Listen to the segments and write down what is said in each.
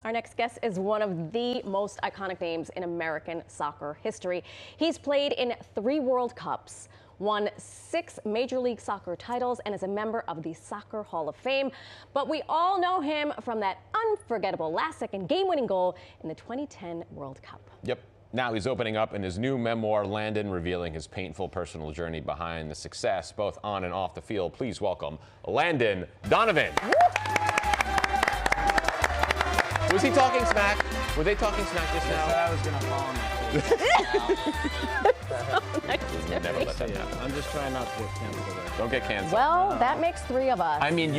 Our next guest is one of the most iconic names in American soccer history. He's played in 3 World Cups, won 6 Major League Soccer titles, and is a member of the Soccer Hall of Fame. But we all know him from that unforgettable last-second game-winning goal in the 2010 World Cup. Yep. Now he's opening up in his new memoir, Landon, revealing his painful personal journey behind the success, both on and off the field. Please welcome Landon Donovan. Was he talking smack? Were they talking smack just now? I was going to fall on my Never let that happen. I'm just trying not to get canceled. Don't get canceled. Well, that makes 3 of us. I mean,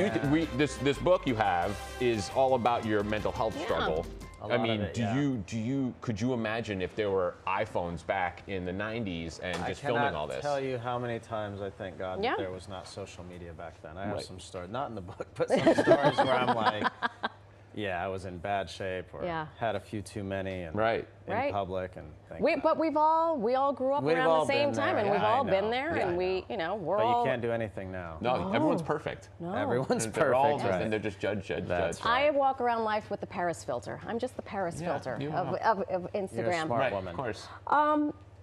this book you have is all about your mental health struggle. I mean, could you imagine if there were iPhones back in the 90s and just filming all this? I cannot tell you how many times I thank God that there was not social media back then. I have some stories, not in the book, but some stories where I'm like, yeah, I was in bad shape or had a few too many and in public. And but we all grew up around the same time, and we've all been there, and we're all. But you can't do anything now. No, everyone's perfect. No. Everyone's and perfect. And they're just judge. I walk around life with the Paris filter. I'm just the Paris filter of Instagram. You're a smart woman. Of course.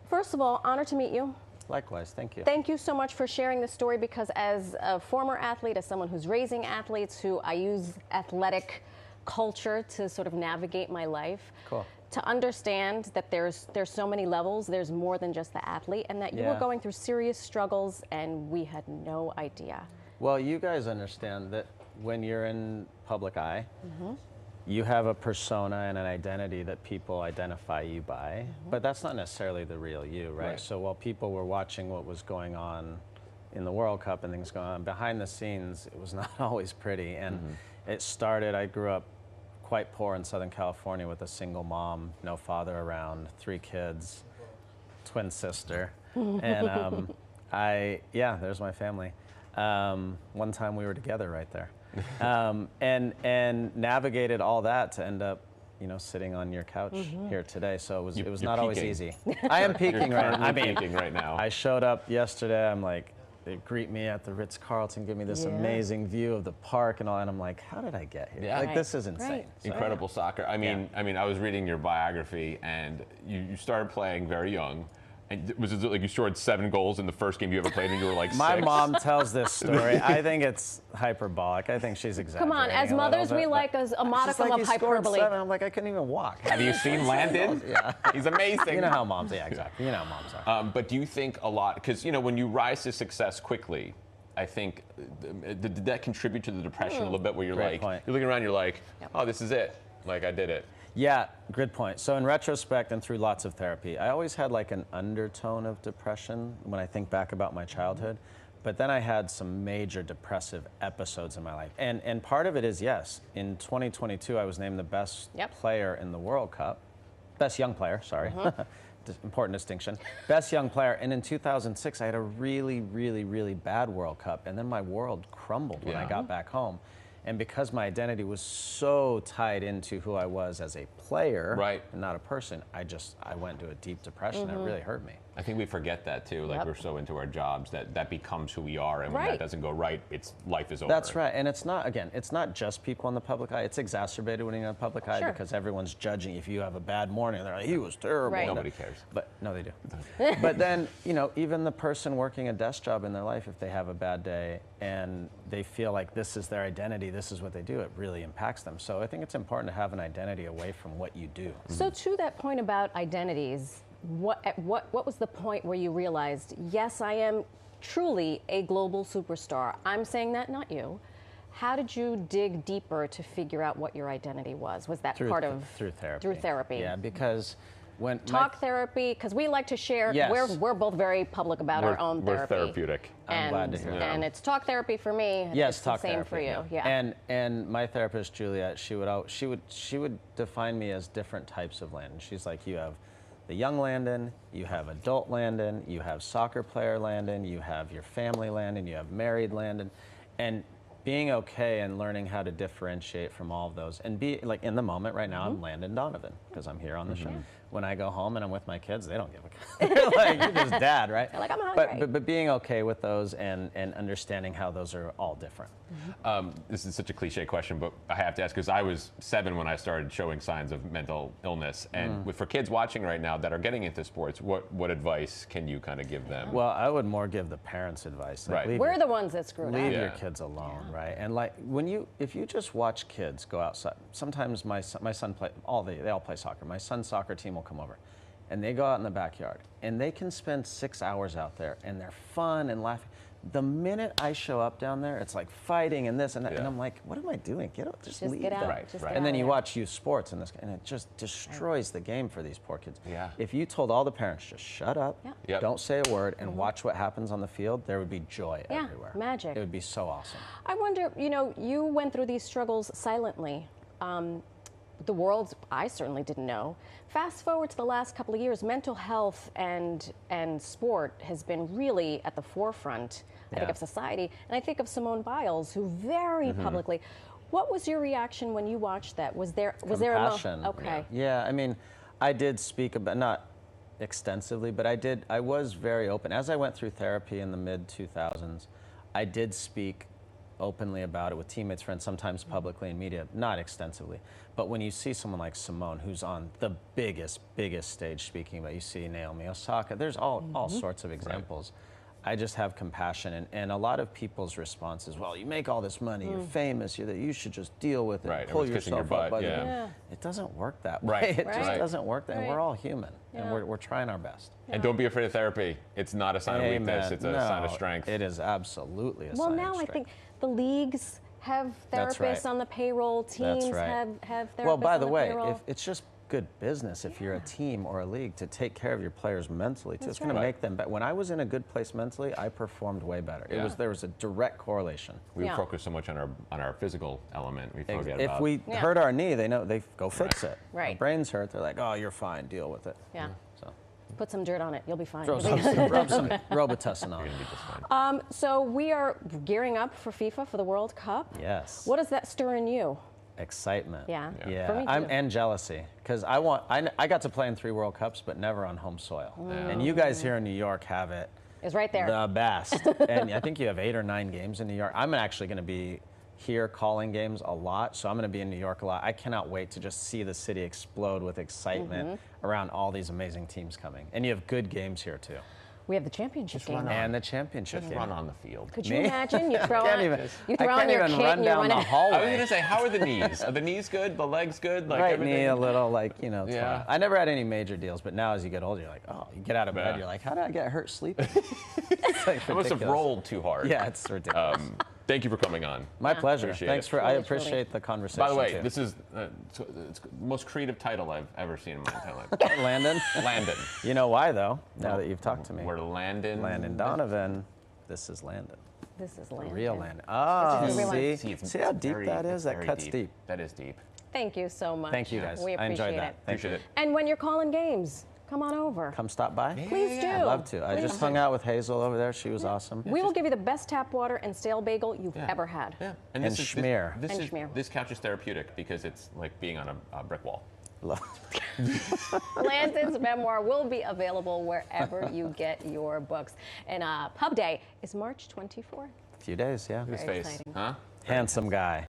First of all, honor to meet you. Likewise, thank you. Thank you so much for sharing this story, because as a former athlete, as someone who's raising athletes, I use athletic culture to sort of navigate my life. Cool. To understand that there's so many levels, there's more than just the athlete, and that you were going through serious struggles and we had no idea. Well, you guys understand that when you're in public eye, you have a persona and an identity that people identify you by, but that's not necessarily the real you, right? So while people were watching what was going on in the World Cup and things going on, behind the scenes, it was not always pretty. And it started, I grew up quite poor in Southern California with a single mom, no father around, 3 kids, twin sister. And there's my family. One time we were together right there. And navigated all that to end up, sitting on your couch here today. So it was not always easy. I am peaking right now. Peaking right now. I showed up yesterday, I'm like, they greet me at the Ritz-Carlton, give me this amazing view of the park and all, and I'm like, how did I get here? Like, this is insane. So, incredible soccer. I mean, I was reading your biography, and you started playing very young. And was it like you scored 7 goals in the first game you ever played, and you were like 6? My mom tells this story. I think it's hyperbolic. I think she's exaggerating. Come on, as mothers, we like a modicum of hyperbole. 7. I'm like, I couldn't even walk. Have you seen Landon? He's amazing. You know how moms, exactly. You know how moms are. But do you think a lot, because when you rise to success quickly, I think, did that contribute to the depression a little bit, where you're you're looking around, you're like, oh, this is it. Like, I did it. Yeah, good point. So in retrospect and through lots of therapy, I always had like an undertone of depression when I think back about my childhood. But then I had some major depressive episodes in my life. And part of it is, yes, in 2022, I was named the best player in the World Cup. Best young player, sorry. Important distinction. Best young player. And in 2006, I had a really, really, really bad World Cup. And then my world crumbled when I got back home. And because my identity was so tied into who I was as a player and not a person, I went into a deep depression. It really hurt me. I think we forget that too. Like, we're so into our jobs that becomes who we are, and when that doesn't go right, life is over. That's right. And it's not just people in the public eye. It's exacerbated when you're in the public eye because everyone's judging. If you have a bad morning, they're like, he was terrible. Nobody cares. But no, they do. But then, even the person working a desk job in their life, if they have a bad day and they feel like this is their identity, this is what they do, it really impacts them. So I think it's important to have an identity away from what you do. So to that point about identities, what was the point where you realized, yes, I am truly a global superstar? I'm saying that, not you. How did you dig deeper to figure out what your identity was? Was that part of through therapy? Through therapy. Yeah, because when talk therapy, because we like to share. We're both very public about our own therapy. We're therapeutic. I'm glad to hear that. And it's talk therapy for me. Yes, it's talk the same therapy for you. And my therapist Juliet, she would define me as different types of Landon. She's like, you have the young Landon, you have adult Landon, you have soccer player Landon, you have your family Landon, you have married Landon, and being okay and learning how to differentiate from all of those and be like in the moment right now. I'm Landon Donovan because I'm here on the show. When I go home and I'm with my kids, they don't give a they're like, you're just dad, right? They're like, I'm hungry. But being okay with those and understanding how those are all different. This is such a cliche question, but I have to ask because I was 7 when I started showing signs of mental illness. And for kids watching right now that are getting into sports, what advice can you kind of give them? Well, I would more give the parents advice. Like, Right. We're the ones that screwed leave up. your kids alone, right? And like if you just watch kids go outside, sometimes my son they all play soccer. My son's soccer team will come over, and they go out in the backyard, and they can spend 6 hours out there, and they're fun and laughing. The minute I show up down there, it's like fighting and this and that, and I'm like, what am I doing? Get out, just leave get out. them. Right, Just right. get And then out you of watch youth sports and it just destroys the game for these poor kids. Yeah. If you told all the parents just shut up, Yep. don't say a word, and watch what happens on the field, there would be joy Yeah, everywhere. magic. It would be so awesome. I wonder, you went through these struggles silently. The world, I certainly didn't know. Fast forward to the last couple of years, mental health and sport has been really at the forefront, I think, of society. And I think of Simone Biles, who very publicly. What was your reaction when you watched that? Was there a Compassion. Okay. Yeah, I mean, I did speak about, not extensively, but I was very open. As I went through therapy in the mid-2000s, I did speak openly about it with teammates, friends, sometimes publicly in media, not extensively. But when you see someone like Simone, who's on the biggest stage speaking, but you see Naomi Osaka, there's all sorts of examples. I just have compassion, and a lot of people's responses, well, you make all this money, you're famous, you should just deal with it, Right, pull everyone's kissing your yourself up butt, by yeah. It doesn't work that way. Right, It right. just doesn't work that, and we're Right. all human, and we're trying our best. And don't be afraid of therapy. It's not a sign of weakness. Amen. It's a sign of strength. It is absolutely a Well, sign now of I strength. think the leagues have That's therapists right. on the payroll. Teams That's right. have therapists Well, by on the way, payroll. if it's just good business if you're a team or a league to take care of your players mentally too. It's going to right. make them better. When I was in a good place mentally, I performed way better. Yeah. There was a direct correlation. We Yeah. focus so much on our physical element. We forget If about we Yeah. hurt our knee, they go fix it. Right. Our brains hurt, they're like, oh, you're fine, deal with it. Yeah. So Put some dirt on it. You'll be fine. rub You'll be some Robitussin on You're it. gonna be just fine. So we are gearing up for FIFA, for the World Cup. Yes. What does that stir in you? Excitement. Yeah. Yeah, For me too. and jealousy, because I got to play in 3 World Cups, but never on home soil. Mm. And you guys here in New York have it It's right there. the best. And I think you have 8 or 9 games in New York. I'm actually going to be here calling games a lot, so I'm going to be in New York a lot. I cannot wait to just see the city explode with excitement Mm-hmm. around all these amazing teams coming. And you have good games here too, We have the championship Just run game. on. and the championship Just game. run on the field. Could you Me? imagine? You throw I on, can't even, you I throw on can't your even kit run and you down run the it. I was hallway. gonna say, how are the knees? Are the knees good? The legs good? Like Right everything? knee, a little like, it's Yeah. fine. I never had any major deals, but now as you get older, you're like, oh, you get out of bed, Yeah. you're like, how did I get hurt sleeping? It's like I must have ridiculous. rolled too hard. Yeah, it's ridiculous. Thank you for coming on. My pleasure. Appreciate Thanks it. for. I Truly, appreciate the conversation. By the way, too. this is it's the most creative title I've ever seen in my entire life. Landon. Landon. You know why though? Now that you've talked to me. We're Landon. Landon Donovan. This is Landon. This is The Landon. real Landon. Ah, This is the real see, it's see how it's deep very- that is? it's That very cuts deep. That is deep. Thank you so much. Thank you guys. We I appreciate enjoyed that. it. Thank you. Appreciate it. And when you're calling games, come on over. Come stop by. Please do. I'd love to. I Please just do. hung out with Hazel over there. She was awesome. We will give you the best tap water and stale bagel you've Yeah. ever had. Yeah. And this is- schmear. This, And is, schmear. this couch is therapeutic because it's like being on a brick wall. Love. Landon's memoir will be available wherever you get your books. And Pub Day is March 24th. A few days, yeah. His Very face, exciting. huh? Handsome guy.